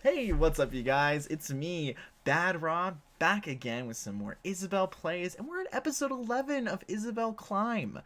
Hey, what's up, you guys? It's me, Bad Rob, back again with some more Isabelle plays, and we're at episode 11 of Isabelle Climb.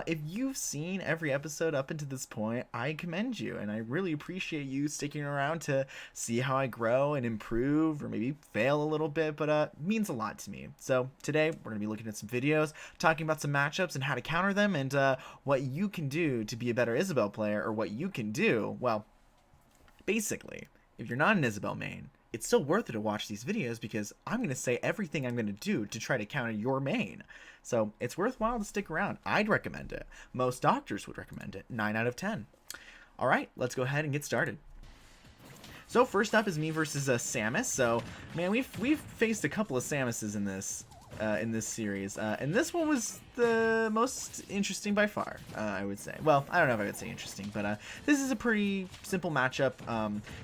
If you've seen every episode up until this point, I commend you, and I really appreciate you sticking around to see how I grow and improve, or maybe fail a little bit, but it means a lot to me. So today, we're going to be looking at some videos, talking about some matchups and how to counter them, and what you can do to be a better Isabelle player, or what you can do, well, basically, if you're not an Isabelle main, it's still worth it to watch these videos because I'm going to say everything I'm going to do to try to counter your main. So it's worthwhile to stick around. I'd recommend it. Most doctors would recommend it. 9 out of 10. Alright, let's go ahead and get started. So first up is me versus Samus. So, man, we've faced a couple of Samuses in this series, and this one was the most interesting by far, I would say. Well, I don't know if I would say interesting, but this is a pretty simple matchup.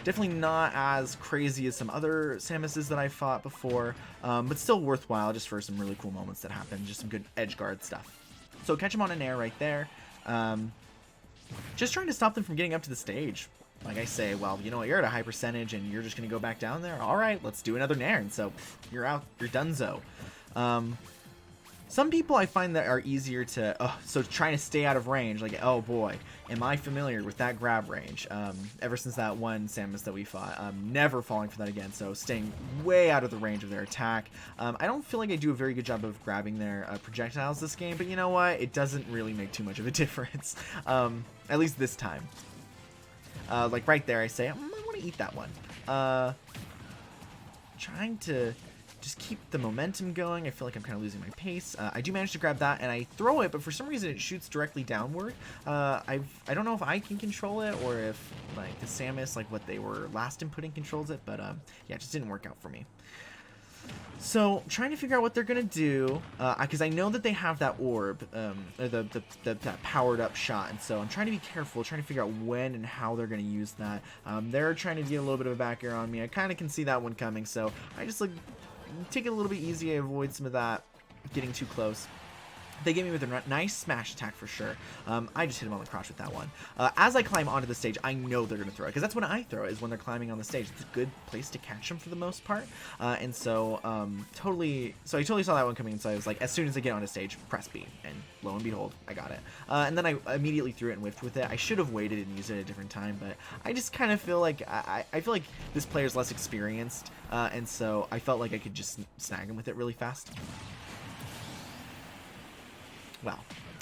Definitely not as crazy as some other Samuses that I've fought before, but still worthwhile just for some really cool moments that happen, just some good edge guard stuff. So catch them on an air right there. Just trying to stop them from getting up to the stage. Like I say, well, you know what, you're at a high percentage and you're just going to go back down there? Alright, let's do another nair. And so you're out, you're donezo. Some people I find that are easier to, so trying to stay out of range, like, oh boy, am I familiar with that grab range, ever since that one Samus that we fought. Never falling for that again, so staying way out of the range of their attack. I don't feel like I do a very good job of grabbing their projectiles this game, but you know what, it doesn't really make too much of a difference, at least this time. Like right there, I say, I want to eat that one. Trying to just keep the momentum going. I feel like I'm kind of losing my pace. I do manage to grab that, and I throw it, but for some reason it shoots directly downward. I don't know if I can control it, or if like the Samus, like what they were last inputting, controls it, but yeah, it just didn't work out for me. So, trying to figure out what they're going to do, because I know that they have that orb, that powered up shot, and so I'm trying to be careful, trying to figure out when and how they're going to use that. They're trying to get a little bit of a back air on me. I kind of can see that one coming, so I just like take it a little bit easy, I avoid some of that getting too close. They get me with a nice smash attack for sure. I just hit him on the crotch with that one. As I climb onto the stage, I know they're going to throw it, because that's when I throw it, is when they're climbing on the stage. It's a good place to catch them for the most part. And so, I totally saw that one coming, so I was like, as soon as I get on the stage, press B, and lo and behold, I got it. And then I immediately threw it and whiffed with it. I should have waited and used it at a different time, but I just kind of feel like, I feel like this player's less experienced, and so I felt like I could just snag him with it really fast. Well,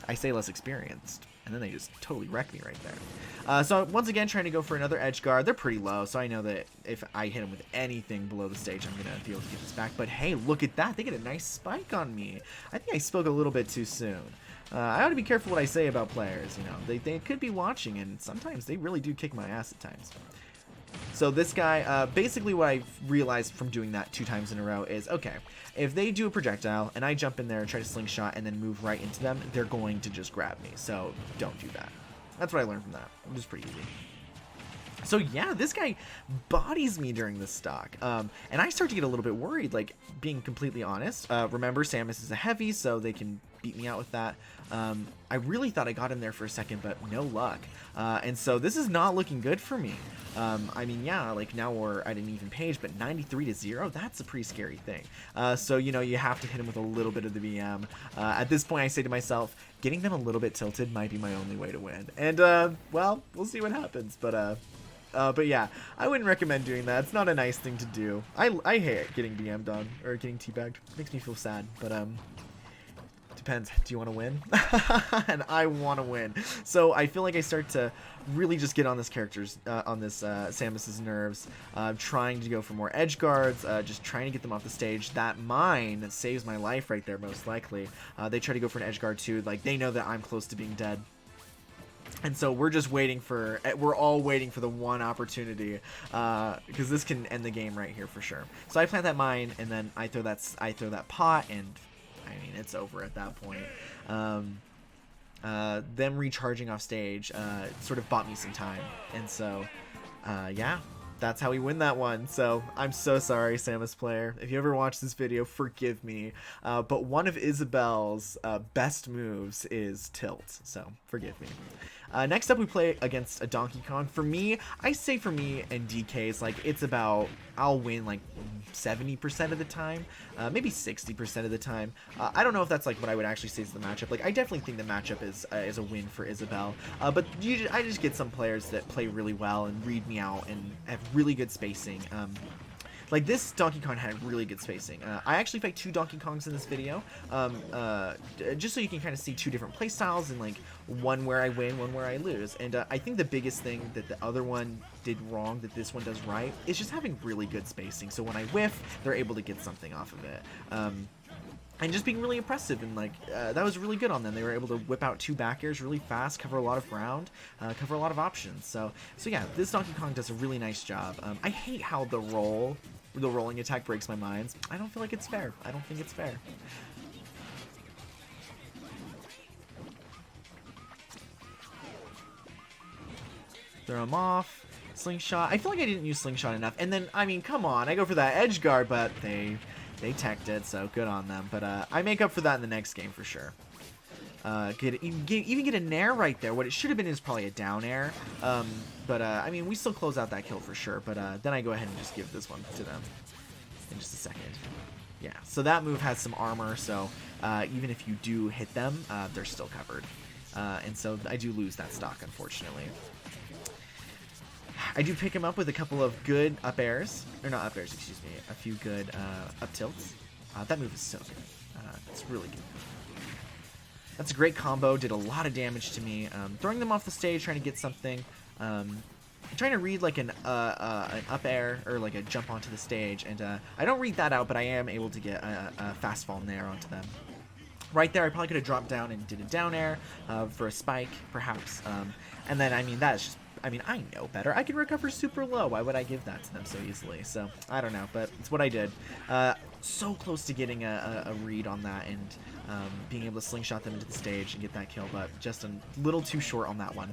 I say less experienced, and then they just totally wreck me right there. So once again, trying to go for another edge guard. They're pretty low, so I know that if I hit them with anything below the stage, I'm going to be able to get this back. But hey, look at that. They get a nice spike on me. I think I spoke a little bit too soon. I ought to be careful what I say about players. You know, they could be watching, and sometimes they really do kick my ass at times. So this guy, basically what I've realized from doing that 2 times in a row is, okay, if they do a projectile and I jump in there and try to slingshot and then move right into them, they're going to just grab me. So don't do that. That's what I learned from that. It was pretty easy. So yeah, this guy bodies me during this stock, and I start to get a little bit worried, like, being completely honest. Remember, Samus is a heavy, so they can beat me out with that. I really thought I got in there for a second, but no luck. And so this is not looking good for me. I mean, yeah, like now we're at an even page, but 93-0, that's a pretty scary thing. So, you know, you have to hit him with a little bit of the BM. At this point, I say to myself, getting them a little bit tilted might be my only way to win. And, well, we'll see what happens, but yeah, I wouldn't recommend doing that. It's not a nice thing to do. I hate getting BM'd on, or getting teabagged. It makes me feel sad, but, depends. Do you want to win? And I want to win. So I feel like I start to really just get on this Samus's nerves, trying to go for more edge guards, just trying to get them off the stage. That mine saves my life right there, most likely. They try to go for an edge guard too. Like, they know that I'm close to being dead. And so we're just waiting for, we're all waiting for the one opportunity, because this can end the game right here for sure. So I plant that mine, and then I throw that pot, and I mean, it's over at that point. Them recharging off stage sort of bought me some time, and so yeah, that's how we win that one. So I'm so sorry, Samus player. If you ever watch this video, forgive me. But one of Isabelle's best moves is tilt, so forgive me. Next up, we play against a Donkey Kong. For me, I say for me and DK's, like, it's about, I'll win like 70% of the time, maybe 60% of the time. I don't know if that's like what I would actually say is the matchup. Like, I definitely think the matchup is a win for Isabelle. But I just get some players that play really well and read me out and have really good spacing. Like, this Donkey Kong had really good spacing. I actually fight 2 Donkey Kongs in this video, just so you can kind of see 2 different play styles, and like one where I win, one where I lose. And I think the biggest thing that the other one did wrong that this one does right is just having really good spacing. So when I whiff, they're able to get something off of it. And just being really impressive, and like that was really good on them. They were able to whip out 2 back airs really fast, cover a lot of ground, cover a lot of options. So yeah, this Donkey Kong does a really nice job. I hate how the rolling attack breaks my mind. I don't feel like it's fair. I don't think it's fair. Throw him off. Slingshot. I feel like I didn't use Slingshot enough. And then, I mean, come on. I go for that edge guard, but they teched it, so good on them. But I make up for that in the next game for sure. Even get a nair right there. What it should have been is probably a down air. I mean, we still close out that kill for sure. But then I go ahead and just give this one to them in just a second. Yeah, so that move has some armor, so even if you do hit them, they're still covered. And so I do lose that stock, unfortunately. I do pick him up with a couple of good up airs, or not up airs, excuse me, a few good up tilts. That move is so good. It's really good. That's a great combo, did a lot of damage to me. Throwing them off the stage, trying to get something. Trying to read like an up air, or like a jump onto the stage, and I don't read that out, but I am able to get a fast fall nair onto them. Right there, I probably could have dropped down and did a down air for a spike, perhaps. And then, I mean, that's just, I mean, I know better. I can recover super low. Why would I give that to them so easily? So, I don't know, but it's what I did. So close to getting a read on that and being able to slingshot them into the stage and get that kill, but just a little too short on that one.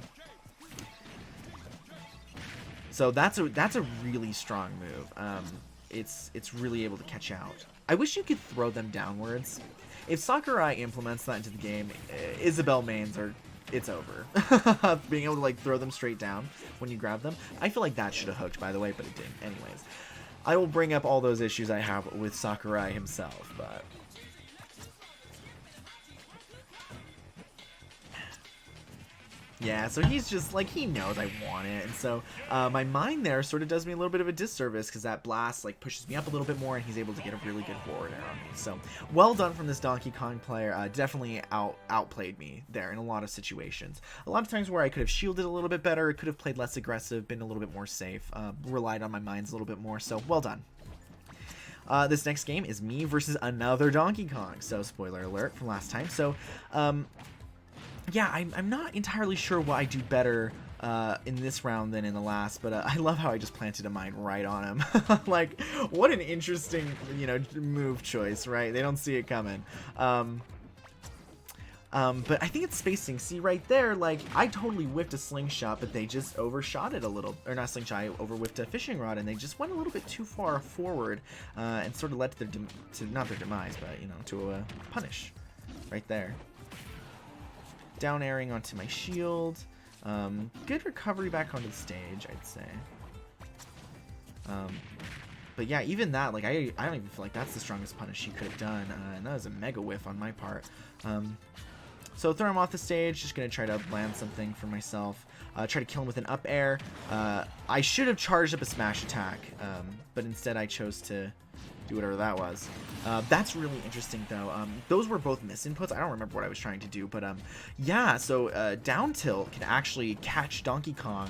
So that's a really strong move. It's really able to catch out. I wish you could throw them downwards. If Sakurai implements that into the game, Isabelle mains are, it's over. Being able to like throw them straight down when you grab them. I feel like that should have hooked, by the way, but it didn't. Anyways, I will bring up all those issues I have with Sakurai himself, but yeah, so he's just, like, he knows I want it, and so my mind there sort of does me a little bit of a disservice, because that blast, like, pushes me up a little bit more, and he's able to get a really good forward air on me. So, well done from this Donkey Kong player. Definitely outplayed me there in a lot of situations. A lot of times where I could have shielded a little bit better, could have played less aggressive, been a little bit more safe, relied on my minds a little bit more, so well done. This next game is me versus another Donkey Kong, so spoiler alert from last time. So, yeah, I'm not entirely sure what I do better in this round than in the last, but I love how I just planted a mine right on him. Like, what an interesting, you know, move choice, right? They don't see it coming. But I think it's spacing. See, right there, like, I totally whiffed a slingshot, but they just overshot it a little. Or not slingshot, I over-whiffed a fishing rod, and they just went a little bit too far forward and sort of led to their, not their demise, but, you know, to a punish right there. Down airing onto my shield. Good recovery back onto the stage, I'd say. But yeah, even that, like, I don't even feel like that's the strongest punish she could have done. And that was a mega whiff on my part. So throw him off the stage, just going to try to land something for myself. Try to kill him with an up air. I should have charged up a smash attack, but instead I chose to do whatever that was. That's really interesting, though. Those were both misinputs. I don't remember what I was trying to do, but yeah, so down tilt can actually catch Donkey Kong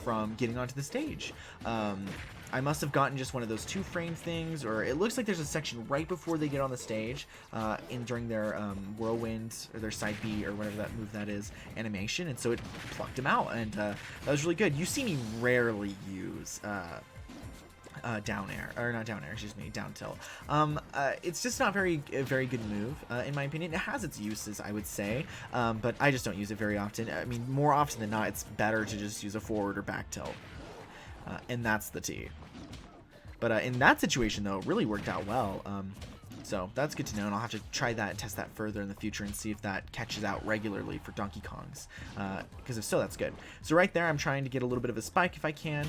from getting onto the stage. I must have gotten just one of those 2-frame things, or it looks like there's a section right before they get on the stage during their whirlwind, or their side B, or whatever that move that is, animation, and so it plucked him out, and that was really good. You see me rarely use down air, or not down air, excuse me, down tilt. It's just not a very good move, in my opinion. It has its uses, I would say, but I just don't use it very often. I mean, more often than not, it's better to just use a forward or back tilt, and that's the T. But in that situation, though, it really worked out well. So that's good to know, and I'll have to try that and test that further in the future and see if that catches out regularly for Donkey Kongs. Because if so, that's good. So right there, I'm trying to get a little bit of a spike if I can.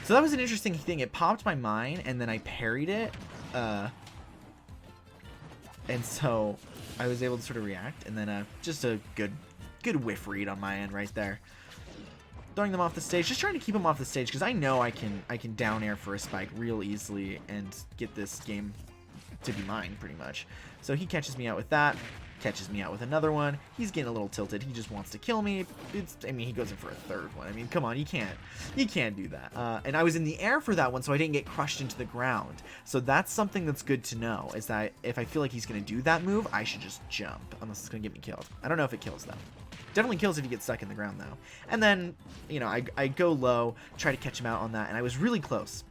So that was an interesting thing. It popped my mine, and then I parried it. And so I was able to sort of react, and then just a good whiff read on my end right there. Throwing them off the stage, just trying to keep them off the stage because I know I can down air for a spike real easily and get this game to be mine pretty much. So he catches me out with that, catches me out with another one. He's getting a little tilted. He just wants to kill me. I mean, he goes in for a third one. I mean, come on, you can't do that. And I was in the air for that one, so I didn't get crushed into the ground. So that's something that's good to know, is that if I feel like he's going to do that move, I should just jump, unless it's going to get me killed. I don't know if it kills though. Definitely kills if you get stuck in the ground though. And then, you know, I go low, try to catch him out on that, and I was really close.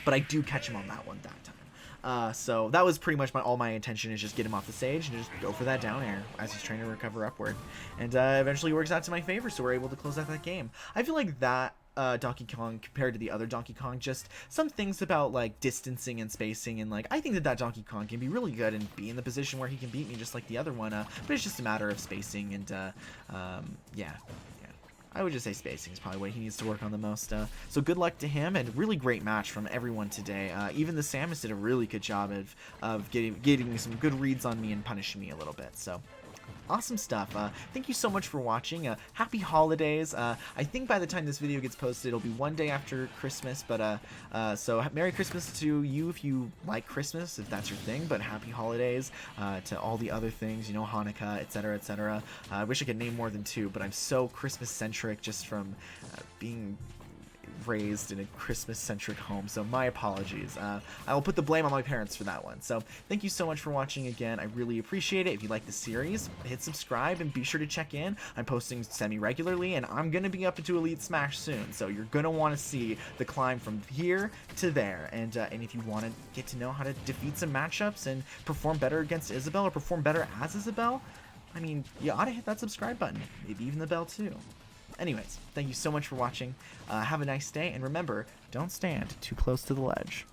But I do catch him on that one that time. So that was pretty much all my intention, is just get him off the stage and just go for that down air as he's trying to recover upward. And eventually works out to my favor, so we're able to close out that game. I feel like that Donkey Kong compared to the other Donkey Kong, just some things about like distancing and spacing, and like I think that Donkey Kong can be really good and be in the position where he can beat me just like the other one, but it's just a matter of spacing and yeah, I would just say spacing is probably what he needs to work on the most. So good luck to him, and really great match from everyone today. Even the Samus did a really good job of getting some good reads on me and punishing me a little bit. So awesome stuff. Thank you so much for watching. Happy holidays. I think by the time this video gets posted, it'll be one day after Christmas, but so Merry Christmas to you if you like Christmas, if that's your thing, but happy holidays to all the other things, you know, Hanukkah, etc., etc. I wish I could name more than two, but I'm so Christmas-centric just from being raised in a Christmas-centric home, so my apologies. I will put the blame on my parents for that one. So thank you so much for watching again. I really appreciate it. If you like the series, hit subscribe and be sure to check in. I'm posting semi-regularly, and I'm going to be up into Elite Smash soon, so you're going to want to see the climb from here to there. And if you want to get to know how to defeat some matchups and perform better against Isabelle or perform better as Isabelle, I mean, you ought to hit that subscribe button, maybe even the bell too. Anyways, thank you so much for watching. Have a nice day, and remember, don't stand too close to the ledge.